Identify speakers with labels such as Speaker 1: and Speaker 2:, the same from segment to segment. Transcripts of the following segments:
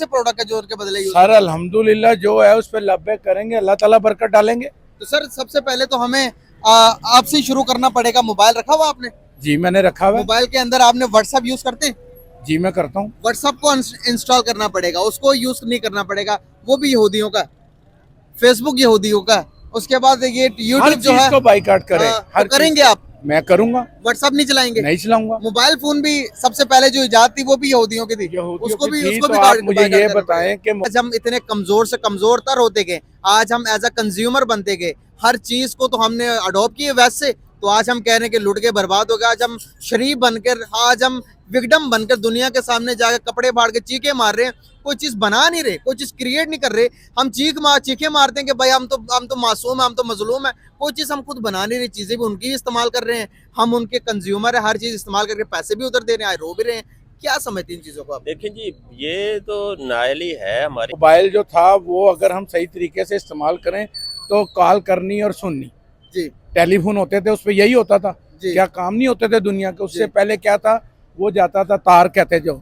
Speaker 1: Product है जो उनके बदले यूज?
Speaker 2: सर अल्हम्दुलिल्लाह जो है उस पर लब्बे करेंगे, अल्लाह ताला बरकत डालेंगे।
Speaker 1: तो सर सबसे पहले तो हमें आपसे ही शुरू करना पड़ेगा। मोबाइल रखा हुआ आपने?
Speaker 2: जी मैंने रखा हुआ है।
Speaker 1: मोबाइल के अंदर आपने व्हाट्सएप यूज करते हैं?
Speaker 2: जी मैं करता हूँ।
Speaker 1: व्हाट्सएप को इंस्टॉल करना पड़ेगा, उसको यूज नहीं करना पड़ेगा। वो भी यहूदियों का, फेसबुक यहूदियों का। उसके बाद ये
Speaker 2: हर
Speaker 1: यूट्यूब जो
Speaker 2: चीज
Speaker 1: है
Speaker 2: को बाइकाट करें,
Speaker 1: तो
Speaker 2: हर
Speaker 1: करेंगे
Speaker 2: चीज
Speaker 1: आप?
Speaker 2: मैं करूंगा।
Speaker 1: व्हाट्सएप नहीं चलाएंगे?
Speaker 2: नहीं चलाऊंगा।
Speaker 1: मोबाइल फोन भी सबसे पहले जो इजाद थी वो भी यहूदियों की थी,
Speaker 2: यहूदियों
Speaker 1: उसको
Speaker 2: की
Speaker 1: भी
Speaker 2: थी,
Speaker 1: उसको
Speaker 2: तो
Speaker 1: भी
Speaker 2: आप मुझे ये
Speaker 1: करना
Speaker 2: बताएं
Speaker 1: पड़ेगा।
Speaker 2: कि
Speaker 1: आज हम इतने कमजोर से कमजोर तर होते गए, आज हम एज अ कंज्यूमर बनते गए, हर चीज को तो हमने अडॉप्ट किए वैसे, तो आज हम कह रहे हैं कि लुट के बर्बाद हो गया। आज हम शरीफ बनकर, आज हम विक्टिम बनकर दुनिया के सामने जाकर कपड़े फाड़ के चीखे मार रहे हैं। कोई चीज बना नहीं रहे, कोई चीज क्रिएट नहीं कर रहे। हम चीखे मारते हैं कि भाई हम तो मासूम है, हम तो मजलूम है। कोई चीज हम खुद बना नहीं रहे, चीजें भी उनकी इस्तेमाल कर रहे हैं, हम उनके कंज्यूमर है, हर चीज इस्तेमाल करके पैसे भी उधर दे रहे हैं, रो भी रहे हैं। क्या समझते हैं इन चीजों को आप?
Speaker 3: देखिए जी, ये तो नायल ही है हमारी।
Speaker 2: मोबाइल जो था वो अगर हम सही तरीके से इस्तेमाल करें तो कॉल करनी और सुननी,
Speaker 1: जी
Speaker 2: टेलीफोन होते थे उस पर यही होता था।
Speaker 1: जी
Speaker 2: क्या काम नहीं होते थे दुनिया के? उससे
Speaker 1: जी।
Speaker 2: पहले क्या था, वो जाता था तार, कहते जो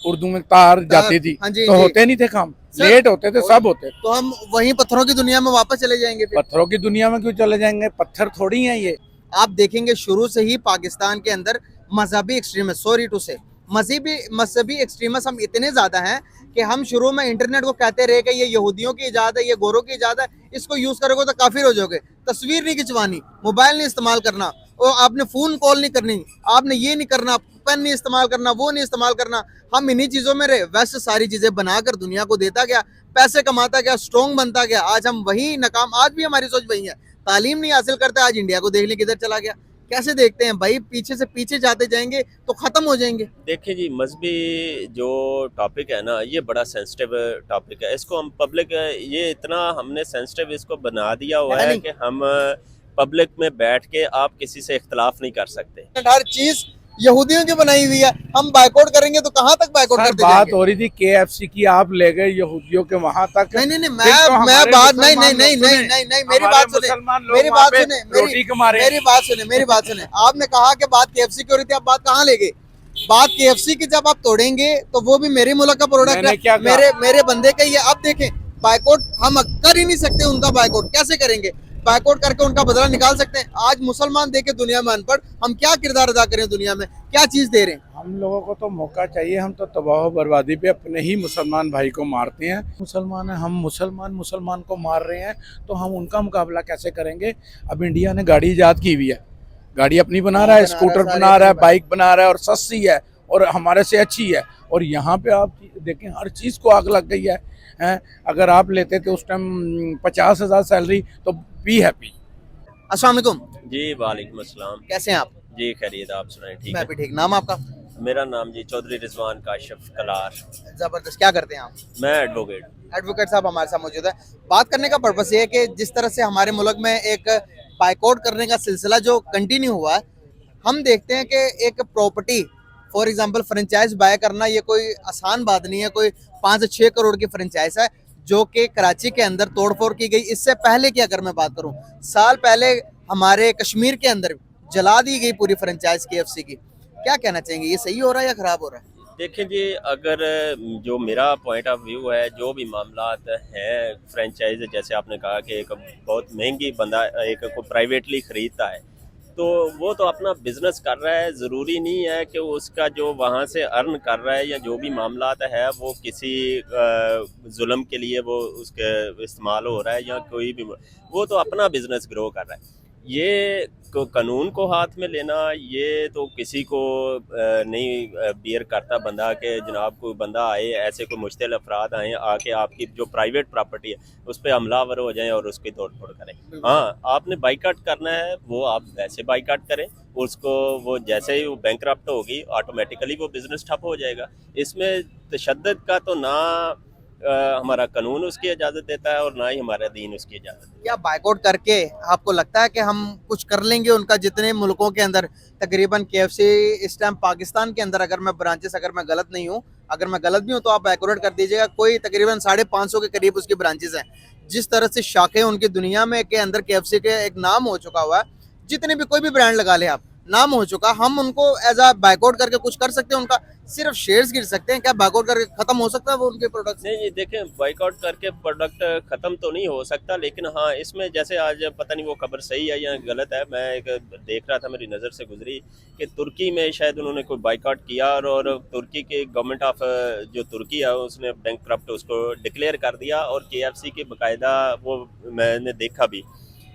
Speaker 2: उर्दू में तार जाती थी,
Speaker 1: हाँ जी
Speaker 2: तो
Speaker 1: जी।
Speaker 2: होते नहीं थे काम,
Speaker 1: सर,
Speaker 2: लेट होते थे, सब होते थे।
Speaker 1: तो हम वहीं पत्थरों की दुनिया में वापस चले जाएंगे फिर?
Speaker 2: पत्थरों की दुनिया में क्यों चले जाएंगे? पत्थर थोड़ी हैं ये।
Speaker 1: आप देखेंगे शुरू से ही पाकिस्तान के अंदर मजहबी एक्सट्रीमिस्ट, सॉरी टू से, मजहबी एक्सट्रीमिस्ट हम इतने ज्यादा हैं कि हम शुरू में इंटरनेट को कहते रहे कि ये यहूदियों की इजाजत है, ये गोरों की इजाजत है, इसको यूज करोगे तो काफिर हो जाओगे। तस्वीर नहीं खिंचवानी, मोबाइल नहीं इस्तेमाल करना, और आपने फोन कॉल नहीं करनी, आपने ये नहीं करना, पेन नहीं इस्तेमाल करना, वो नहीं इस्तेमाल करना। हम इन्हीं चीजों में रहे, वैसे सारी चीजें बनाकर दुनिया को देता गया, पैसे कमाता गया, स्ट्रॉन्ग बनता गया। आज हम वही नाकाम, आज भी हमारी सोच वही है। तालीम नहीं हासिल करते, आज इंडिया को देख लें किधर चला गया। कैसे देखते हैं भाई? पीछे से पीछे जाते जाएंगे तो खत्म हो जाएंगे।
Speaker 3: देखिए जी, मजहबी जो टॉपिक है ना, ये बड़ा सेंसिटिव टॉपिक है। इसको हम पब्लिक, ये इतना हमने सेंसिटिव इसको बना दिया हुआ है कि हम पब्लिक में बैठ के आप किसी से इख्तलाफ नहीं कर सकते।
Speaker 1: हर चीज यहूदियों की बनाई हुई है, हम बाइकआउट करेंगे तो कहाँ तक बाइकआउट
Speaker 2: सर
Speaker 1: करते
Speaker 2: बात
Speaker 1: जाएंगे?
Speaker 2: हो रही थी KFC की, आप ले गए यहूदियों के वहां तक।
Speaker 1: नहीं नहीं नहीं,
Speaker 2: फिर तो
Speaker 1: मैं
Speaker 2: हमारे
Speaker 1: बात नहीं नहीं
Speaker 2: मुसलमान
Speaker 1: नहीं
Speaker 2: लोग
Speaker 1: नहीं
Speaker 2: सुने,
Speaker 1: नहीं नहीं मेरी
Speaker 2: हमारे
Speaker 1: बात सुने,
Speaker 2: मुसलमान लोग
Speaker 1: मेरी
Speaker 2: वहाँ
Speaker 1: बात
Speaker 2: पे
Speaker 1: सुने,
Speaker 2: रोटी कमा रहे हैं।
Speaker 1: मेरी बात सुने, मेरी बात सुने। आपने कहा कि बात KFC की हो रही थी, आप बात कहाँ ले गए? बात KFC की जब आप तोड़ेंगे तो वो भी मेरे मुल्क का प्रोडक्ट
Speaker 2: मैंने
Speaker 1: है,
Speaker 2: क्या कहा?
Speaker 1: मेरे बंदे का ही है। अब देखें, बाइकआउट हम कर ही नहीं सकते, उनका बाइकआउट कैसे करेंगे? बाइकआउट करके उनका बदला निकाल सकते हैं? आज मुसलमान देखे दुनिया में अनपढ़, हम क्या किरदार अदा करें दुनिया में, क्या चीज दे रहे हैं?
Speaker 2: हम लोगों को तो मौका चाहिए, हम तो तबाह बर्बादी पे अपने ही मुसलमान भाई को मारते हैं। मुसलमान है, हम मुसलमान को मार रहे हैं, तो हम उनका मुकाबला कैसे करेंगे? अब इंडिया ने गाड़ी ईजाद की हुई है, गाड़ी अपनी बना रहा है, स्कूटर बना रहा है, बाइक बना रहा है, और सस्ती है और हमारे से अच्छी है। और यहाँ पे आप देखें हर चीज़ को आग लग गई है, हैं? अगर आप लेते थे उस टाइम 50,000 सैलरी तो बी हैप्पी।
Speaker 1: अस्सलाम वालेकुम
Speaker 3: जी वालेकुम अस्सलाम।
Speaker 1: कैसे हैं आप?
Speaker 3: जी खैरियत, आप सुनाएं? ठीक
Speaker 1: मैं
Speaker 3: है।
Speaker 1: भी ठीक। नाम आपका?
Speaker 3: मेरा नाम जी चौधरी रिजवान काशिफ कलार।
Speaker 1: जबरदस्त। क्या करते हैं आप?
Speaker 3: मैं एडवोकेट।
Speaker 1: एडवोकेट साहब हमारे साथ मौजूद है। बात करने का पर्पस ये है कि जिस तरह से हमारे मुल्क में एक बाइकआउट करने का सिलसिला जो कंटिन्यू हुआ है, हम देखते हैं कि एक property, for example franchise buy करना, ये कोई आसान बात नहीं है। कोई 5 से 6 करोड़ की फ्रेंचाइज है जो कि कराची के अंदर तोड़फोड़ की गई। इससे पहले की अगर मैं बात करूं, साल पहले हमारे कश्मीर के अंदर जला दी गई पूरी फ्रेंचाइज KFC की। क्या कहना चाहेंगे, ये सही हो रहा है या खराब हो रहा है?
Speaker 3: देखिए जी, अगर जो मेरा पॉइंट ऑफ व्यू है, जो भी मामलात हैं फ्रेंचाइज, जैसे आपने कहा कि एक बहुत महंगी बंदा एक को प्राइवेटली ख़रीदता है, तो वो तो अपना बिजनेस कर रहा है। ज़रूरी नहीं है कि उसका जो वहाँ से अर्न कर रहा है या जो भी मामलात है वो किसी जुल्म के लिए वो उसके इस्तेमाल हो रहा है या कोई भी, वो तो अपना बिजनेस ग्रो कर रहा है। ये कानून को हाथ में लेना, ये तो किसी को नहीं बियर करता बंदा के जनाब कोई बंदा आए, ऐसे कोई मुश्तिल अफराद आए आके आपकी जो प्राइवेट प्रॉपर्टी है उस पर हमलावर हो जाएं और उसकी तोड़ फोड़ करें। हाँ, आपने बाइकाट करना है, वो आप वैसे बाइकाट करें, उसको वो जैसे ही वो बैंकरप्ट होगी ऑटोमेटिकली वो बिज़नेस ठप हो जाएगा। इसमें तशद्दुद का तो ना हमारा कानून उसकी इजाज़त देता है और ना ही हमारा दीन उसकी इजाज़त देता है।
Speaker 1: क्या बाइकआउट करके आपको लगता है कि हम कुछ कर लेंगे उनका? जितने मुल्कों के अंदर तकरीबन KFC इस टाइम पाकिस्तान के अंदर, अगर मैं ब्रांचेस, अगर मैं गलत नहीं हूँ, अगर मैं गलत भी हूँ तो आप बाइकआउट कर दीजिएगा, कोई तकरीबन 550 के करीब उसकी ब्रांचेस हैं। जिस तरह से शाखें उनकी दुनिया में के अंदर KFC के एक नाम हो चुका हुआ है, जितने भी कोई भी ब्रांड लगा ले आप, नाम हो चुका, हम उनको एज अ बाइकआउट करके कुछ कर सकते हैं उनका? सिर्फ शेयर्स गिर सकते हैं, क्या बायकॉट करके खत्म हो सकता है वो उनके प्रोडक्ट्स?
Speaker 3: नहीं जी, देखें बाइकआउट करके प्रोडक्ट ख़त्म तो नहीं हो सकता, लेकिन हाँ इसमें जैसे आज पता नहीं वो खबर सही है या गलत है, मैं एक देख रहा था, मेरी नज़र से गुजरी कि तुर्की में शायद उन्होंने कोई बाइकआउट किया और तुर्की के गवर्नमेंट ऑफ जो तुर्की है उसने बैंकक्रप्ट उसको डिक्लेयर कर दिया, और KFC के बाकायदा वो मैंने देखा भी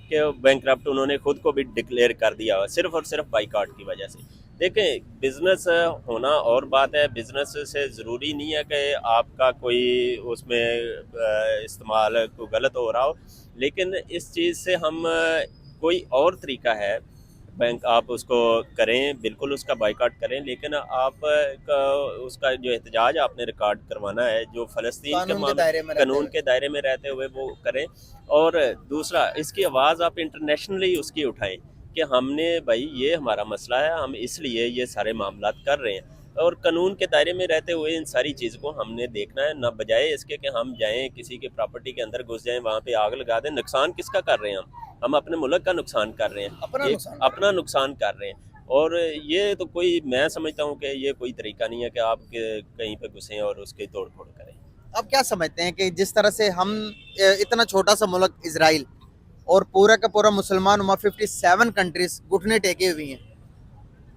Speaker 3: कि बैंकक्रप्ट उन्होंने खुद को भी डिक्लेयर कर दिया सिर्फ और सिर्फ बाइकआउट की वजह से। देखें बिज़नेस होना और बात है, बिज़नेस से ज़रूरी नहीं है कि आपका कोई उसमें इस्तेमाल कोई गलत हो रहा हो, लेकिन इस चीज़ से हम कोई और तरीका है बैंक आप उसको करें, बिल्कुल उसका बाइकआउट करें, लेकिन आप उसका जो एहतजाज आपने रिकॉर्ड करवाना है जो फ़लस्तीन के मामले कानून के दायरे में रहते हुए वो करें। और दूसरा इसकी आवाज़ आप इंटरनेशनली उसकी उठाएं कि हमने भाई ये हमारा मसला है, हम इसलिए ये सारे मामला कर रहे हैं, और कानून के दायरे में रहते हुए इन सारी चीज़ को हमने देखना है, ना बजाय इसके कि हम जाएं किसी के प्रॉपर्टी के अंदर घुस जाएं, वहाँ पे आग लगा दें। नुकसान किसका कर रहे हैं हम अपने मुल्क का नुकसान कर रहे हैं, अपना नुकसान कर रहे हैं। और ये तो कोई, मैं समझता हूँ कि ये कोई तरीका नहीं है कि आप कहीं पे घुसें और उसकी तोड़ फोड़ करें।
Speaker 1: अब क्या समझते हैं कि जिस तरह से हम इतना छोटा सा मुल्क इजराइल और पूरा का पूरा मुसलमान उम्मा 57 कंट्रीज घुटने टेके हुई हैं,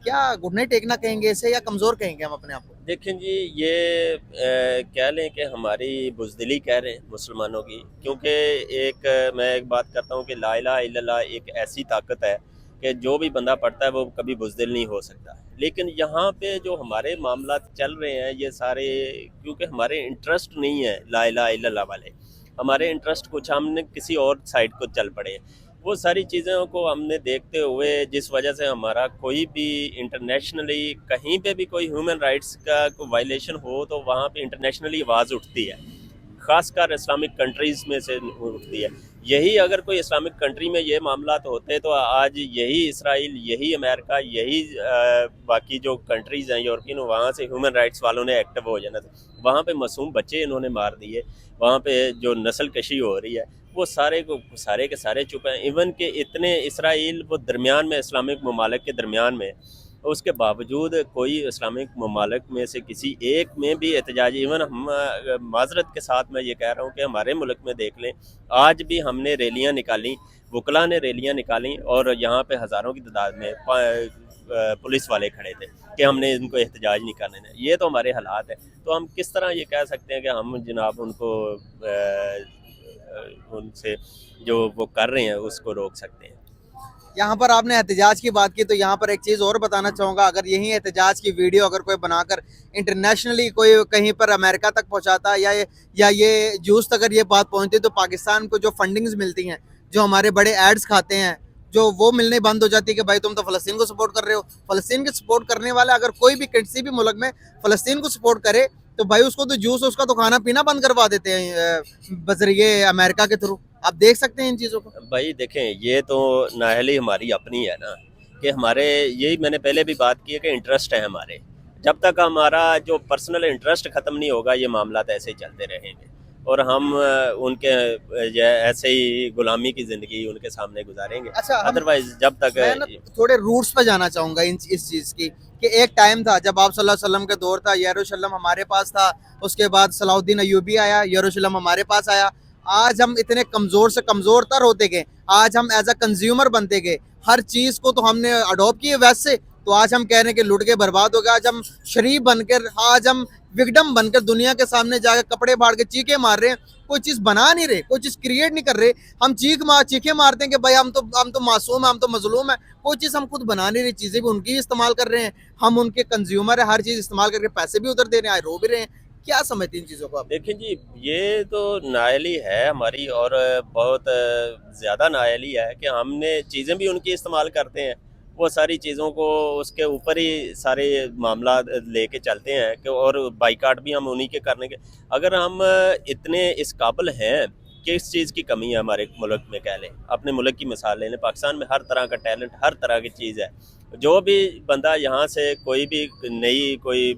Speaker 1: क्या घुटने टेकना कहेंगे इसे या कमज़ोर कहेंगे हम अपने आप को?
Speaker 3: देखें जी, ये कह लें कि हमारी बुज़दिली कह रहे हैं मुसलमानों की, क्योंकि मैं एक बात करता हूँ कि ला इलाहा इल्लल्लाह एक ऐसी ताकत है कि जो भी बंदा पढ़ता है वो कभी बुज़दिल नहीं हो सकता। लेकिन यहाँ पे जो हमारे मामला चल रहे हैं ये सारे, क्योंकि हमारे इंटरेस्ट नहीं है ला इलाहा इल्लल्लाह वाले, हमारे इंटरेस्ट कुछ, हमने किसी और साइड को चल पड़े हैं। वो सारी चीज़ों को हमने देखते हुए, जिस वजह से हमारा कोई भी इंटरनेशनली कहीं पे भी कोई ह्यूमन राइट्स का कोई वायलेशन हो तो वहाँ पे इंटरनेशनली आवाज़ उठती है, ख़ासकर इस्लामिक कंट्रीज़ में से उठती है। यही अगर कोई इस्लामिक कंट्री में ये मामला होते तो आज यही इसराइल, यही अमेरिका, यही बाकी जो कंट्रीज़ हैं यूरोपियन, वहाँ से ह्यूमन राइट्स वालों ने एक्टिव हो जाना था। वहाँ पे मासूम बच्चे इन्होंने मार दिए, वहाँ पे जो नस्ल कशी हो रही है वो सारे के सारे चुप हैं। इवन के इतने इसराइल वो दरमियान में, इस्लामिक ममालिक के दरमियान में, उसके बावजूद कोई इस्लामिक ममालिक में से किसी एक में भी एहतजाज, इवन हम माजरत के साथ मैं ये कह रहा हूँ कि हमारे मुल्क में देख लें, आज भी हमने रैलियाँ निकाली, वकला ने रैलियाँ निकाली, और यहाँ पे हज़ारों की तादाद में पुलिस वाले खड़े थे कि हमने इनको एहतजाज नहीं करने देना। ये तो हमारे हालात हैं, तो हम किस तरह ये कह सकते हैं कि हम जनाब उनको उनसे जो वो कर रहे हैं उसको रोक सकते हैं।
Speaker 1: यहाँ पर आपने एहतजाज की बात की, तो यहाँ पर एक चीज़ और बताना चाहूँगा, अगर यही एहतजाज की वीडियो अगर कोई बनाकर इंटरनेशनली कोई कहीं पर अमेरिका तक पहुँचाता या ये जूस तक अगर ये बात पहुँचती तो पाकिस्तान को जो फंडिंग्स मिलती हैं, जो हमारे बड़े एड्स खाते हैं, जो वो मिलने बंद हो जाती है कि भाई तुम तो फ़लस्तीन को सपोर्ट कर रहे हो। फ़लस्तीन के सपोर्ट करने वाला अगर कोई भी किसी भी मुल्क में फ़लस्तीन को सपोर्ट करे तो भाई उसको तो जूस, उसका तो खाना पीना बंद करवा देते हैं बजरिए अमेरिका के थ्रू। आप देख सकते हैं इन चीज़ों को।
Speaker 3: भाई देखें, ये तो नाअहली हमारी अपनी है ना, कि हमारे, यही मैंने पहले भी बात की है कि इंटरेस्ट है हमारे, जब तक हमारा जो पर्सनल इंटरेस्ट ख़त्म नहीं होगा ये मामला तो ऐसे ही चलते रहेंगे, और हम उनके ऐसे ही गुलामी की ज़िंदगी उनके सामने गुजारेंगे।
Speaker 1: अच्छा,
Speaker 3: अदरवाइज जब तक
Speaker 1: मैं ना थोड़े रूट्स पे जाना चाहूँगा इस चीज़ की, कि एक टाइम था जब आप सल्लल्लाहु अलैहि वसल्लम के दौर था, यरूशलेम हमारे पास था, उसके बाद सलाहुद्दीन अय्यूबी आया, यरूशलेम हमारे पास आया। आज हम इतने कमज़ोर से कमज़ोर तर होते गए, आज हम एज अ कंज्यूमर बनते गए, हर चीज़ को तो हमने अडॉप्ट किए वैसे, तो आज हम कह रहे हैं कि लुट के बर्बाद हो गया। आज हम शरीफ बनकर, आज हम विक्टिम बनकर दुनिया के सामने जाकर कपड़े फाड़ के चीखे मार रहे हैं, कोई चीज़ बना नहीं रहे, कोई चीज़ क्रिएट नहीं कर रहे। हम चीखे मारते हैं कि भाई हम तो मासूम हैं, हम तो मजलूम हैं, कोई चीज़ हम खुद बना नहीं रहे, चीज़ें भी उनकी इस्तेमाल कर रहे हैं, हम उनके कंज्यूमर है, हर चीज़ इस्तेमाल करके पैसे भी उधर दे रहे हैं, रो भी रहे हैं। क्या समझते हैं इन चीज़ों को आप?
Speaker 3: देखें जी, ये तो नाअहली है हमारी, और बहुत ज़्यादा नाअहली है कि हमने चीज़ें भी उनकी इस्तेमाल करते हैं, वो सारी चीज़ों को उसके ऊपर ही सारे मामला लेके चलते हैं कि, और बाइकाट भी हम उन्हीं के करने के। अगर हम इतने इस काबिल हैं, किस चीज़ की कमी है हमारे मुल्क में, कह लें अपने मुल्क की मिसाल ले लें, पाकिस्तान में हर तरह का टैलेंट, हर तरह की चीज़ है। जो भी बंदा यहाँ से कोई भी नई कोई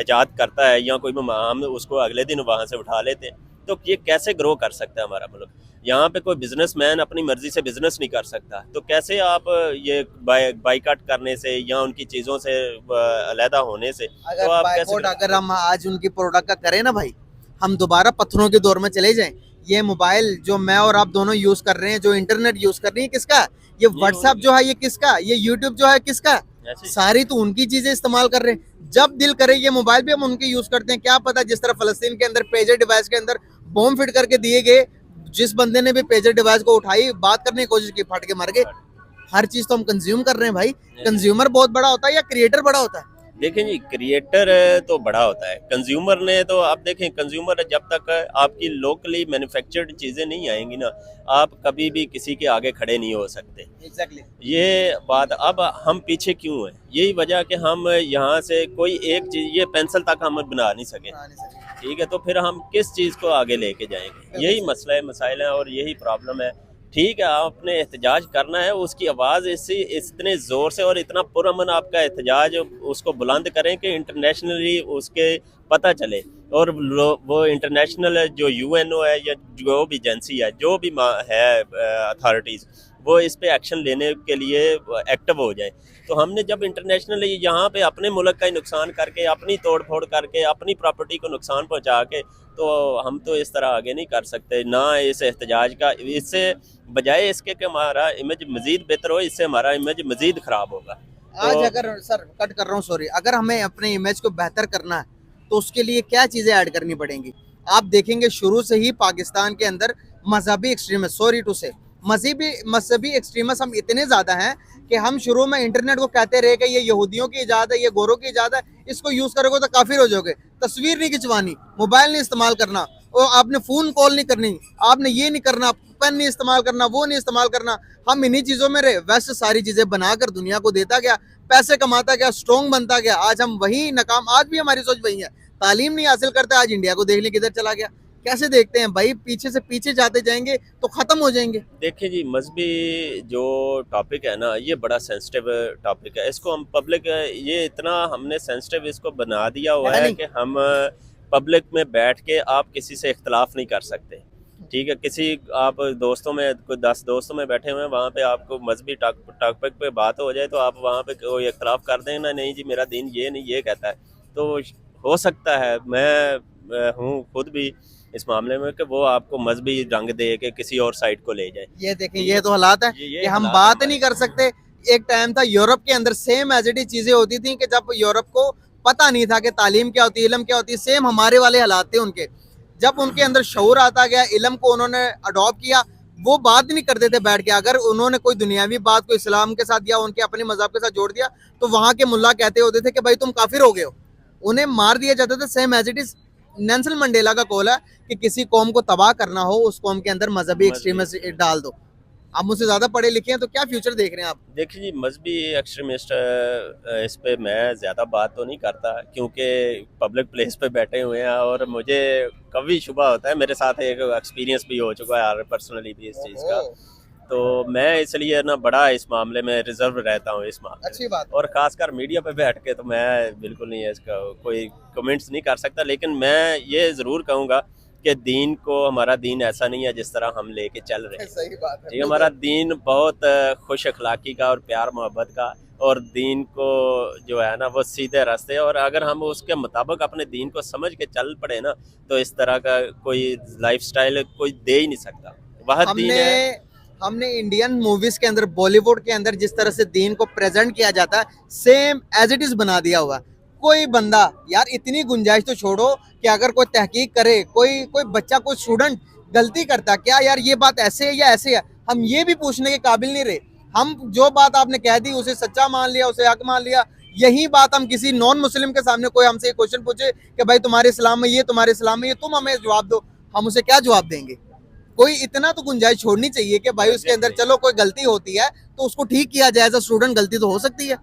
Speaker 3: ईजाद करता है या कोई हम उसको अगले दिन वहाँ से उठा लेते हैं, तो ये कैसे ग्रो कर सकता है हमारा मुल्क। यहाँ पे कोई बिजनेसमैन अपनी मर्जी से बिजनेस नहीं कर सकता, तो कैसे आप ये बाइकाट करने से या उनकी चीज़ों से अलहदा होने से,
Speaker 1: अगर
Speaker 3: तो आप
Speaker 1: बाइकआउट
Speaker 3: कैसे
Speaker 1: अगर हम आज उनकी प्रोडक्ट का करें ना भाई, हम दोबारा पत्थरों के दौर में चले जाएं। ये मोबाइल जो मैं और आप दोनों यूज कर रहे हैं, जो इंटरनेट यूज कर रही है, किसका? ये व्हाट्सएप जो है ये किसका? ये यूट्यूब जो है किसका?
Speaker 3: ऐसे?
Speaker 1: सारी तो उनकी चीजें इस्तेमाल कर रहे हैं। जब दिल करे ये मोबाइल भी हम उनके यूज करते हैं। क्या पता जिस तरह फलस्तीन के अंदर पेजर डिवाइस के अंदर बॉम्ब फिट करके दिए गए, जिस बंदे ने भी पेजर डिवाइस को उठाई, बात करने की कोशिश की, फट के मर गए। हर चीज तो हम कंज्यूम कर रहे हैं भाई। कंज्यूमर बहुत बड़ा होता है या क्रिएटर बड़ा होता है?
Speaker 3: देखें जी, क्रिएटर तो बड़ा होता है, कंज्यूमर ने तो आप देखें, कंज्यूमर जब तक आपकी लोकली मैन्युफैक्चर्ड चीज़ें नहीं आएंगी ना, आप कभी भी किसी के आगे खड़े नहीं हो सकते।
Speaker 1: एग्जैक्टली।
Speaker 3: ये बात, अब हम पीछे क्यों हैं? यही वजह कि हम यहाँ से कोई एक चीज़, ये पेंसिल तक हम बना नहीं सके, ठीक है, तो फिर हम किस चीज़ को आगे लेके जाएंगे? यही मसला है, मसाइल है और यही प्रॉब्लम है। ठीक है, आपने एहतजाज करना है, उसकी आवाज़ इतने ज़ोर से और इतना पुरअमन आपका एहतजाज उसको बुलंद करें कि इंटरनेशनली उसके पता चले, और वो इंटरनेशनल जो यूएनओ है या जो भी एजेंसी है, जो भी है अथॉरिटीज़, वो इस पे एक्शन लेने के लिए एक्टिव हो जाए। तो हमने जब इंटरनेशनली यहाँ पे अपने मुल्क का ही नुकसान करके, अपनी तोड़ फोड़ करके, अपनी प्रॉपर्टी को नुकसान पहुँचा के, तो हम तो इस तरह आगे नहीं कर सकते ना। इस एहतजाज का, इससे बजाय इसके कि हमारा इमेज मज़ीद बेहतर हो, इससे हमारा इमेज मज़ीद ख़राब होगा।
Speaker 1: आज
Speaker 3: तो
Speaker 1: अगर सर कट कर रहा हूँ, सॉरी, अगर हमें अपने इमेज को बेहतर करना है तो उसके लिए क्या चीजें ऐड करनी पड़ेंगी? आप देखेंगे शुरू से ही पाकिस्तान के अंदर मजहबी एक्सट्रीमिस्ट, सॉरी टू से, मजहबी एक्सट्रीमिस्ट हम इतने ज्यादा हैं कि हम शुरू में इंटरनेट को कहते रहे कि ये यहूदियों की इजाजत है, ये गोरों की इजाजत है, इसको यूज करोगे तो काफिर हो जाओगे। तस्वीर नहीं खिंचवानी, मोबाइल नहीं इस्तेमाल करना, और आपने फोन कॉल नहीं करनी, आपने ये नहीं करना, पेन नहीं इस्तेमाल करना, वो नहीं इस्तेमाल करना। हम इन्हीं चीजों में रहे, वैसे सारी चीजें बनाकर दुनिया को देता गया, पैसे कमाता गया, स्ट्रॉन्ग बनता गया। आज हम वही नाकाम, आज भी हमारी सोच वही है। तालीम नहीं हासिल करता, आज इंडिया को देख लें किधर चला गया। कैसे देखते हैं भाई? पीछे से पीछे जाते जाएंगे तो खत्म हो जाएंगे।
Speaker 3: देखिए जी, मजहबी जो टॉपिक है ना, ये बड़ा सेंसिटिव टॉपिक है। इसको हम पब्लिक, ये इतना हमने सेंसिटिव इसको बना दिया हुआ है कि हम पब्लिक में बैठ के आप किसी से इख्तलाफ नहीं कर सकते, ठीक है। किसी आप दोस्तों में, कोई 10 दोस्तों में बैठे हुए हैं, वहाँ पे आपको मजहबी टॉपिक पे बात हो जाए तो आप वहाँ पे कोई इख्तलाफ कर दें ना, नहीं जी मेरा दीन ये नहीं ये कहता है, तो हो सकता है, मैं हूँ खुद भी इस मामले में, कि वो आपको मजहबी रंग दे के किसी और साइड को ले जाए।
Speaker 1: ये देखें, ये तो हालात है कि हम बात नहीं कर सकते। एक टाइम था यूरोप के अंदर सेम एज इट इज चीजें होती थी कि जब यूरोप को पता नहीं था कि तालीम क्या होती है, इल्म क्या होती है, सेम हमारे वाले हालात थे उनके। जब उनके अंदर शऊर आता गया, इल्म को उन्होंने अडॉप्ट किया, वो बात नहीं करते थे बैठ के। अगर उन्होंने कोई दुनियावी बात को इस्लाम के साथ या उनके अपने मजहब के साथ जोड़ दिया तो वहां के मुल्ला कहते होते थे कि भाई तुम काफिर हो गए हो, उन्हें मार दिया जाता था। Same as it is Nelson Mandela का कॉल है कि किसी कौम को तबाह करना हो, उस कौम के अंदर मजहबी एक्सट्रीमिस्ट डाल दो। आप मुझसे ज्यादा पढ़े लिखे हैं तो क्या फ्यूचर देख रहे हैं आप?
Speaker 3: देखिए जी, मजहबी एक्सट्रीमिस्ट, इस पे मैं ज़्यादा बात तो नहीं करता क्योंकि पब्लिक प्लेस पे बैठे हुए हैं और मुझे कभी शुबा होता है, मेरे साथ एक एक्सपीरियंस भी हो चुका है पर्सनली भी इस चीज़ का, तो मैं इसलिए ना बड़ा इस मामले में रिजर्व रहता हूँ इस मामले।
Speaker 1: अच्छी बात।
Speaker 3: और ख़ासकर मीडिया पे बैठ के तो मैं बिल्कुल नहीं इसका कोई कमेंट्स नहीं कर सकता, लेकिन मैं ये ज़रूर कहूँगा कि दीन को, हमारा दीन ऐसा नहीं है जिस तरह हम लेके चल रहे हैं।
Speaker 1: सही बात है।
Speaker 3: ठीक है, हमारा दीन बहुत खुश अखलाकी का और प्यार मोहब्बत का, और दीन को जो है ना वो सीधे रास्ते, और अगर हम उसके मुताबिक अपने दीन को समझ के चल पड़े ना, तो इस तरह का कोई लाइफस्टाइल कोई दे ही नहीं सकता। वह दीन है।
Speaker 1: हमने इंडियन मूवीज के अंदर, बॉलीवुड के अंदर जिस तरह से दीन को प्रेजेंट किया जाता है, सेम एज इट इज बना दिया हुआ। कोई बंदा, यार इतनी गुंजाइश तो छोड़ो कि अगर कोई तहकीक करे, कोई बच्चा, कोई स्टूडेंट गलती करता, क्या यार ये बात ऐसे है या ऐसे है, हम ये भी पूछने के काबिल नहीं रहे। हम जो बात आपने कह दी उसे सच्चा मान लिया, उसे हक मान लिया। यही बात हम किसी नॉन मुस्लिम के सामने, कोई हमसे क्वेश्चन पूछे कि भाई तुम्हारे इस्लाम में ये, तुम्हारे इस्लाम में ये, तुम हमें जवाब दो, हम उसे क्या जवाब देंगे? कोई इतना तो गुंजाइश छोड़नी चाहिए कि भाई उसके अंदर चलो कोई गलती होती है तो उसको ठीक किया जाए। एज अ स्टूडेंट गलती तो हो सकती है।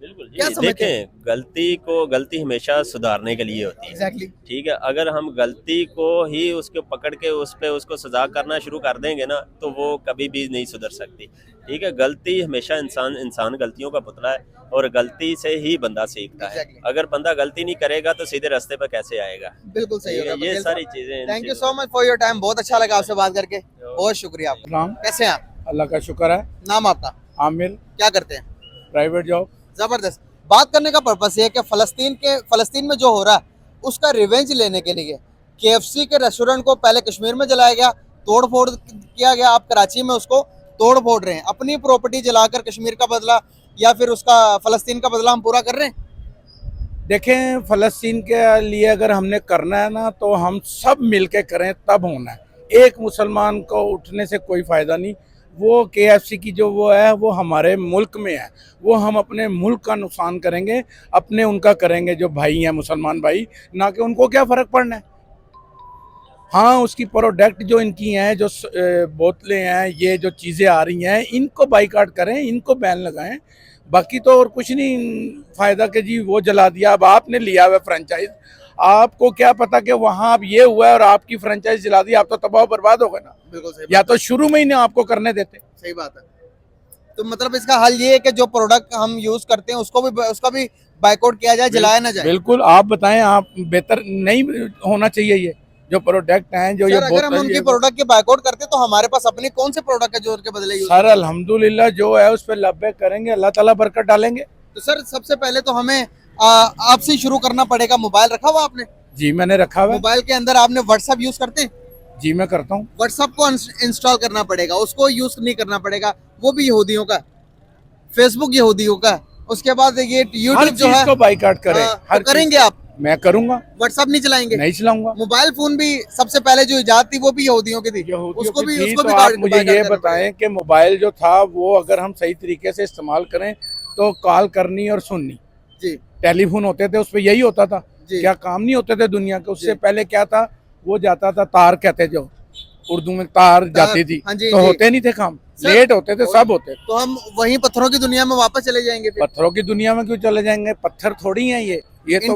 Speaker 3: बिल्कुल
Speaker 1: क्या
Speaker 3: जी,
Speaker 1: समझते हैं?
Speaker 3: देखें, गलती हमेशा सुधारने के लिए होती है।
Speaker 1: एग्जैक्टली।
Speaker 3: ठीक है, अगर हम गलती को ही उसको पकड़ के उस पे उसको सजा करना शुरू कर देंगे ना, तो वो कभी भी नहीं सुधर सकती। ठीक है, गलती हमेशा, इंसान गलतियों का पुतला है और गलती से ही बंदा सीखता है।
Speaker 1: Exactly.
Speaker 3: अगर बंदा गलती नहीं करेगा तो सीधे रास्ते पर कैसे आएगा?
Speaker 1: बिल्कुल सही होगा।
Speaker 3: ये सारी चीजें।
Speaker 1: Thank you so much for your time, बहुत अच्छा लगा आपसे बात करके। बहुत शुक्रिया आपका।
Speaker 2: सलाम।
Speaker 1: कैसे हैं आप?
Speaker 2: अल्लाह का शुक्र है।
Speaker 1: नाम आपका?
Speaker 2: आमिर,
Speaker 1: क्या करते हैं?
Speaker 2: Private job.
Speaker 1: जबरदस्त। बात करने का पर्पस ये है कि फलस्तीन में जो हो रहा है उसका रिवेंज लेने के लिए केएफसी के रेस्टोरेंट को पहले कश्मीर में जलाया गया, तोड़ फोड़ किया गया, आप कराची में उसको तोड़ फोड़ रहे हैं। अपनी प्रॉपर्टी जलाकर कश्मीर का बदला या फिर उसका फलस्तीन का बदला हम पूरा कर रहे हैं।
Speaker 2: देखें, फ़लस्तीन के लिए अगर हमने करना है ना तो हम सब मिल के करें तब होना है। एक मुसलमान को उठने से कोई फ़ायदा नहीं। वो केएफसी की जो वो है वो हमारे मुल्क में है, वो हम अपने मुल्क का नुकसान करेंगे, अपने उनका करेंगे जो भाई हैं मुसलमान भाई, ना कि उनको क्या फ़र्क पड़ना है। हाँ, उसकी प्रोडक्ट जो इनकी हैं, जो बोतलें हैं, ये जो चीज़ें आ रही हैं, इनको बाइकाट करें, इनको बैन लगाएं। बाकी तो और कुछ नहीं फ़ायदा कि जी वो जला दिया। अब आपने लिया हुआ फ्रेंचाइज, आपको क्या पता कि वहाँ अब ये हुआ है और आपकी फ्रेंचाइज जला दी, आप तो तबाह बर्बाद हो गए ना।
Speaker 1: बिल्कुल सही
Speaker 2: या तो शुरू में ही ना आपको करने देते।
Speaker 1: सही बात है। तो मतलब इसका हल ये है कि जो प्रोडक्ट हम यूज करते हैं उसका भी बाइकआउट किया जाए, जलाया ना जाए।
Speaker 2: बिल्कुल, आप बताएं, आप बेहतर नहीं होना चाहिए ये जो प्रोडक्ट हैं, जो ये
Speaker 1: सर, अगर हम उनकी प्रोडक्ट के बाइकआउट करते हैं तो हमारे पास अपनी कौन से प्रोडक्ट है जो उनके बदले यूज?
Speaker 2: सर अल्हम्दुलिल्लाह जो है उस पर लब्बैक करेंगे, अल्लाह ताला बरकत डालेंगे।
Speaker 1: तो सर सबसे पहले तो हमें आपसे शुरू करना पड़ेगा। मोबाइल रखा हुआ आपने?
Speaker 2: जी मैंने रखा हुआ है।
Speaker 1: मोबाइल के अंदर आपने व्हाट्सएप यूज करते हैं?
Speaker 2: जी मैं करता हूँ।
Speaker 1: व्हाट्सएप को इंस्टॉल करना पड़ेगा, उसको यूज नहीं करना पड़ेगा। वो भी यहूदियों का, फेसबुक यहूदियों का। उसके बाद ये
Speaker 2: हर
Speaker 1: यूट्यूब जो
Speaker 2: चीज
Speaker 1: है
Speaker 2: को बाइकाट करें।
Speaker 1: तो
Speaker 2: हर
Speaker 1: करेंगे
Speaker 2: चीज।
Speaker 1: आप?
Speaker 2: मैं करूंगा।
Speaker 1: व्हाट्सएप नहीं चलाएंगे?
Speaker 2: नहीं चलाऊंगा।
Speaker 1: मोबाइल फोन भी सबसे पहले जो इजाद थी वो भी यहूदियों की थी, उसको भी
Speaker 2: तो आप मुझे ये बताएं कि मोबाइल जो था वो अगर हम सही तरीके से इस्तेमाल करें तो कॉल करनी और सुननी।
Speaker 1: जी
Speaker 2: टेलीफोन होते थे, उस पर यही होता था।
Speaker 1: जी।
Speaker 2: क्या काम नहीं होते थे दुनिया के? उससे
Speaker 1: जी।
Speaker 2: पहले क्या था, वो जाता था तार, कहते जो उर्दू में तार जाती थी,
Speaker 1: हाँ जी,
Speaker 2: तो
Speaker 1: जी।
Speaker 2: होते नहीं थे काम,
Speaker 1: सर,
Speaker 2: लेट होते थे, सब होते।
Speaker 1: तो हम वहीं पत्थरों की दुनिया में वापस चले जाएंगे फिर?
Speaker 2: पत्थरों की दुनिया में क्यों चले जाएंगे? पत्थर थोड़ी हैं ये तो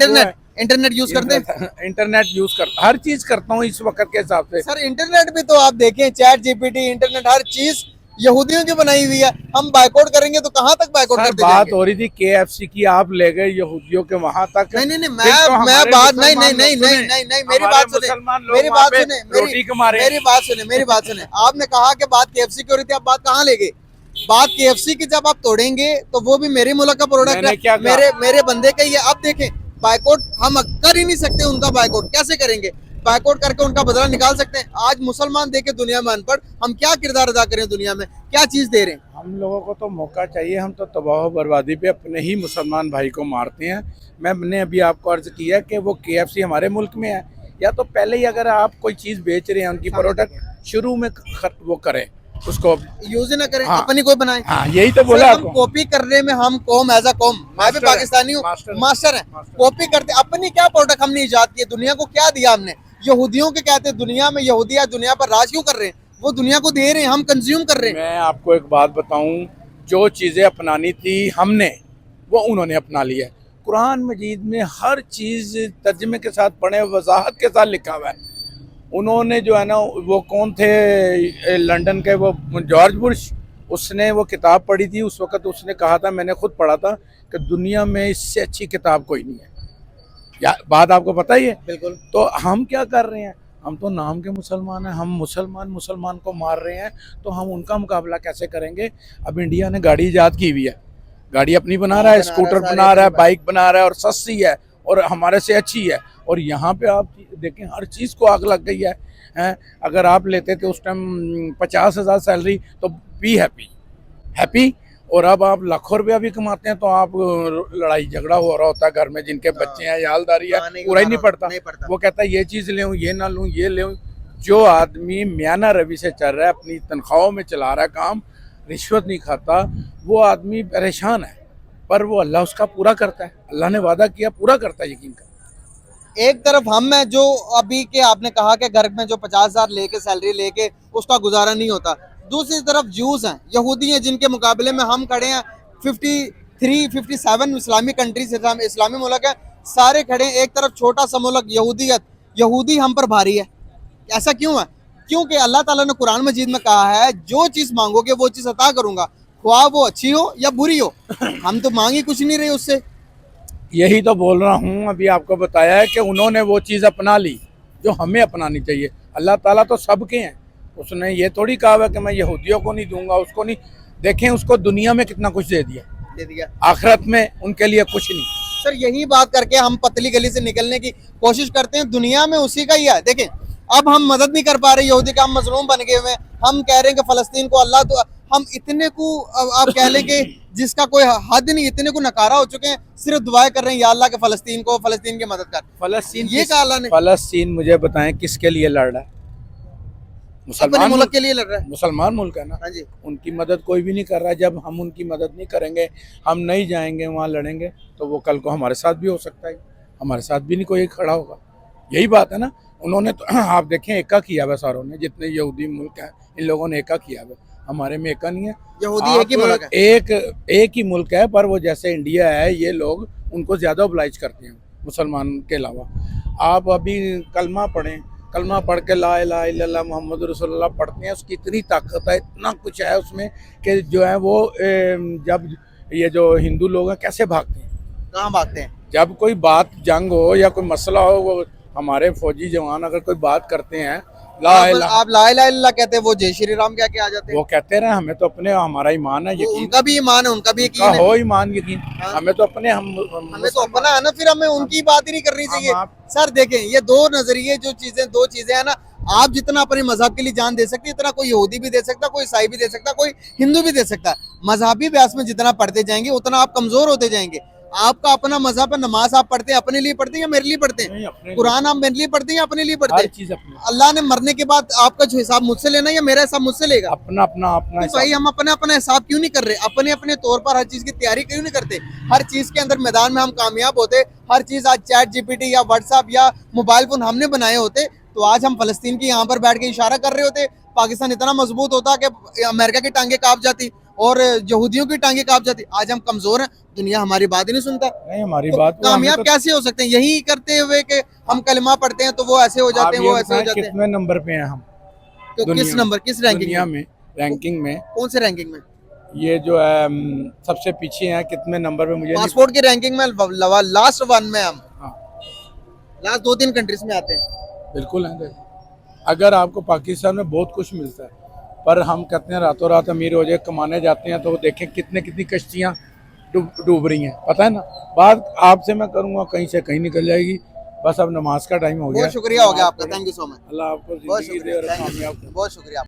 Speaker 1: इंटरनेट यूज करते हैं?
Speaker 2: इंटरनेट यूज करता, हर चीज करता हूँ इस वक्त के हिसाब से।
Speaker 1: सर इंटरनेट भी तो आप देखें, चैट जीपीटी, इंटरनेट, हर चीज यहूदियों की बनाई हुई है। हम बाइकआउट करेंगे तो कहाँ तक बाइकआउट करते
Speaker 2: बात
Speaker 1: जाएंगे?
Speaker 2: हो रही थी केएफसी की, आप ले गए यहूदियों के वहां तक।
Speaker 1: नहीं नहीं नहीं,
Speaker 2: फिर तो
Speaker 1: मैं
Speaker 2: हमारे
Speaker 1: बात नहीं
Speaker 2: मुसलमान
Speaker 1: नहीं नहीं
Speaker 2: लोग
Speaker 1: नहीं
Speaker 2: सुने,
Speaker 1: नहीं नहीं मेरी
Speaker 2: हमारे
Speaker 1: बात सुने,
Speaker 2: मुसलमान लोग
Speaker 1: मेरी
Speaker 2: वहाँ
Speaker 1: बात
Speaker 2: पे
Speaker 1: सुने,
Speaker 2: रोटी कमा रहे हैं।
Speaker 1: मेरी बात सुने। आपने कहा कि बात केएफसी की हो रही थी, आप बात कहाँ ले गए? बात केएफसी की जब आप तोड़ेंगे तो वो भी मेरे मुल्क का प्रोडक्ट
Speaker 2: मैंने
Speaker 1: है,
Speaker 2: क्या कहा?
Speaker 1: मेरे बंदे का ही है। अब देखें, बाइकआउट हम कर ही नहीं सकते, उनका बाइकआउट कैसे करेंगे? बाइकआउट करके उनका बदला निकाल सकते हैं? आज मुसलमान देखे दुनिया में अनपढ़, हम क्या किरदार अदा करें दुनिया में, क्या चीज दे रहे हैं?
Speaker 2: हम लोगों को तो मौका चाहिए, हम तो तबाह बर्बादी पे अपने ही मुसलमान भाई को मारते हैं। मैंने अभी आपको अर्ज किया कि वो केएफसी हमारे मुल्क में है, या तो पहले ही अगर आप कोई चीज़ बेच रहे हैं उनकी प्रोडक्ट शुरू में वो करें, उसको
Speaker 1: यूज ही ना करें,
Speaker 2: हाँ।
Speaker 1: अपनी कोई बनाए।
Speaker 2: हाँ यही तो
Speaker 1: सर,
Speaker 2: बोला
Speaker 1: हम
Speaker 2: आपको।
Speaker 1: कॉपी करने में हम कौम एज अ कौम, मैं भी
Speaker 2: मास्टर है,
Speaker 1: पाकिस्तानी हूँ, मास्टर है। कॉपी करते, अपनी क्या प्रोडक्ट हमने इजाद की है? दुनिया को क्या दिया हमने? यहूदियों के कहते हैं दुनिया में यहूदिया दुनिया पर राज क्यों कर रहे हैं? वो दुनिया को दे रहे हैं, हम कंज्यूम कर रहे हैं।
Speaker 2: मैं आपको एक बात बताऊं, जो चीज़ें अपनानी थी हमने, वो उन्होंने अपना लिया है। कुरान मजीद में हर चीज़ तर्जमे के साथ पढ़े, वजाहत के साथ लिखा हुआ है। उन्होंने जो है ना, वो कौन थे लंदन के, वो जॉर्ज बुश, उसने वो किताब पढ़ी थी। उस वक़्त उसने कहा था, मैंने खुद पढ़ा था, कि दुनिया में इससे अच्छी किताब कोई नहीं है। या बात आपको पता ही है।
Speaker 1: बिल्कुल।
Speaker 2: तो हम क्या कर रहे हैं? हम तो नाम के मुसलमान हैं, हम मुसलमान को मार रहे हैं, तो हम उनका मुकाबला कैसे करेंगे? अब इंडिया ने गाड़ी ईजाद की हुई है, गाड़ी अपनी बना रहा है, स्कूटर बना रहा है, बाइक बना रहा है, और सस्ती है और हमारे से अच्छी है। और यहाँ पे आप देखें, हर चीज़ को आग लग गई है, हैं? अगर आप लेते थे उस टाइम 50,000 सैलरी तो बी हैप्पी, और अब आप लाखों रुपया भी कमाते हैं तो आप लड़ाई झगड़ा हो रहा होता है घर में, जिनके बच्चे हैं, यालदारी है, पूरा ही नहीं पड़ता। वो कहता है ये चीज़ ले ये ना लूँ, ये ले। जो आदमी म्याना रवि से चल रहा है, अपनी तनख्वाहों में चला रहा है काम, रिश्वत नहीं खाता, वो आदमी परेशान है। पर वो अल्लाह उसका पूरा करता है, अल्लाह ने वादा किया पूरा करता है, यकीन कर।
Speaker 1: एक तरफ हम हैं जो अभी के आपने कहा कि घर में जो 50,000 लेके सैलरी लेके उसका गुजारा नहीं होता, दूसरी तरफ जूस हैं, यहूदी हैं, जिनके मुकाबले में हम खड़े हैं। 57 इस्लामी कंट्रीज, इस्लामी मुल्क है, सारे खड़े हैं। एक तरफ छोटा सा मुल्क यहूदी हम पर भारी है। ऐसा क्यों है? क्योंकि अल्लाह ताला ने कुरान मजीद में कहा है, जो चीज़ मांगोगे वो चीज़ अता करूंगा, ख्वाह वो अच्छी हो या बुरी हो। हम तो मांग ही कुछ नहीं रहे उससे।
Speaker 2: यही तो बोल रहा हूँ, अभी आपको बताया है कि उन्होंने वो चीज़ अपना ली जो हमें अपनानी चाहिए। अल्लाह ताला तो सबके हैं, उसने ये थोड़ी कहा हुआ कि मैं यहूदियों को नहीं दूंगा, उसको नहीं। देखें उसको दुनिया में कितना कुछ दे दिया, आखिरत में उनके लिए कुछ नहीं।
Speaker 1: सर यही बात करके हम पतली गली से निकलने की कोशिश करते हैं, दुनिया में उसी का ही है। देखें अब हम मदद नहीं कर पा रहे यहूदी का, हम मजलूम बन गए हुए हैं। हम कह रहे हैं कि फलस्तीन को अल्लाह, तो हम इतने को आप कह लें कि जिसका कोई हद नहीं, इतने को नकारा हो चुके हैं, सिर्फ दुआएं कर रहे हैं या अल्लाह के फलस्तीन को, फलस्तीन की मदद कर।
Speaker 2: फलस्तीन
Speaker 1: ये कहा अल्लाह ने,
Speaker 2: फलस्तीन मुझे बताएं किसके लिए लड़ रहा है?
Speaker 1: अपने
Speaker 2: मुसलमान
Speaker 1: मुल्क के लिए लड़ रहा है।
Speaker 2: मुसलमान मुल्क है ना।
Speaker 1: हाँ जी,
Speaker 2: उनकी मदद कोई भी नहीं कर रहा है। जब हम उनकी मदद नहीं करेंगे, हम नहीं जाएंगे वहाँ लड़ेंगे, तो वो कल को हमारे साथ भी हो सकता है, हमारे साथ भी नहीं कोई खड़ा होगा। यही बात है ना। उन्होंने तो आप देखें एका किया हुआ सारों ने, जितने यहूदी मुल्क हैं इन लोगों ने एका किया हुआ। हमारे में एका नहीं है,
Speaker 1: यहूदी एक ही मुल्क है,
Speaker 2: एक ही मुल्क है, पर वो जैसे इंडिया है ये लोग उनको ज़्यादा ओबलाइज करते हैं मुसलमान के अलावा। आप अभी कलमा पढ़ें, कलमा पढ़ के ला इलाहा इल्लल्लाह मुहम्मद रसूलुल्लाह पढ़ते हैं, उसकी इतनी ताकत है, इतना कुछ है उसमें कि जो है वो जब ये जो हिंदू लोग हैं कैसे भागते हैं,
Speaker 1: कहाँ भागते हैं।
Speaker 2: जब कोई बात जंग हो या कोई मसला हो, वो हमारे फौजी जवान अगर कोई बात करते हैं
Speaker 1: आप ला इलाहा इल्लल्लाह कहते हैं, वो जय श्री राम क्या आ जाते हैं।
Speaker 2: वो कहते रहे हमें तो अपने हमारा ईमान है, यकीन
Speaker 1: उनका भी ईमान है, उनका भी
Speaker 2: का
Speaker 1: यकीन है,
Speaker 2: हो ईमान यकीन।
Speaker 1: हाँ।
Speaker 2: हमें तो अपने
Speaker 1: हमें तो अपना है ना, फिर हमें उनकी बात ही नहीं करनी चाहिए। सर देखें ये दो नजरिए जो चीजें, दो चीजें है ना। आप जितना अपने मजहब के लिए जान दे सकते, इतना कोई यहूदी भी दे सकता, कोई ईसाई भी दे सकता, कोई हिंदू भी दे सकता। मजहबी अभ्यास में जितना पढ़ते जाएंगे उतना आप कमजोर होते जाएंगे। आपका अपना मजहब है, नमाज आप पढ़ते हैं अपने लिए पढ़ते हैं या मेरे लिए पढ़ते हैं? कुरान आप मेरे लिए पढ़ते हैं या अपने लिए पढ़ते हैं? अल्लाह ने मरने के बाद आपका जो हिसाब मुझसे लेना या मेरा हिसाब मुझसे लेगा?
Speaker 2: अपना अपना
Speaker 1: तो भाई हम अपना अपना हिसाब क्यों नहीं कर रहे? अपने अपने तौर पर हर चीज की तैयारी क्यों नहीं करते? हर चीज के अंदर मैदान में हम कामयाब होते, हर चीज आज चैट जीपीटी या व्हाट्सएप या मोबाइल फोन हमने बनाए होते, तो आज हम फलस्तीन की यहाँ पर बैठ के इशारा कर रहे होते। पाकिस्तान इतना मजबूत होता कि अमेरिका की टांगे कांप जाती और यहूदियों की टांगे कांप जाती। आज हम कमजोर हैं, दुनिया हमारी बात ही नहीं सुनता।
Speaker 2: नहीं हमारी
Speaker 1: तो
Speaker 2: बात
Speaker 1: कामयाब कैसे हो सकते हैं? यही करते हुए कि हम कलमा पढ़ते हैं तो वो ऐसे हो जाते हैं, वो ऐसे हो जाते हैं।
Speaker 2: कितने नंबर पे हैं हम?
Speaker 1: तो किस नंबर, किस रैंकिंग
Speaker 2: में? रैंकिंग में
Speaker 1: कौन से रैंकिंग में?
Speaker 2: ये जो है सबसे पीछे हैं, कितने नंबर पे मुझे
Speaker 1: पासपोर्ट की रैंकिंग में लास्ट 1 में हम,
Speaker 2: हाँ।
Speaker 1: लास्ट 2-3 कंट्रीज में आते हैं।
Speaker 2: बिल्कुल है। अगर आपको पाकिस्तान में बहुत कुछ मिलता है, पर हम कहते हैं रातों रात अमीर हो जाए, कमाने जाते हैं, तो देखें कितनी कश्तियाँ डूब रही हैं, पता है ना। बात आपसे मैं करूँगा कहीं से कहीं निकल जाएगी। बस अब नमाज का टाइम हो गया।
Speaker 1: बहुत शुक्रिया हो गया आपका, थैंक यू सो मच।
Speaker 2: अल्लाह आपको
Speaker 1: बहुत
Speaker 2: जिंदगी दे और
Speaker 1: शुक्रिया,
Speaker 2: कामयाब करे।
Speaker 1: बहुत शुक्रिया।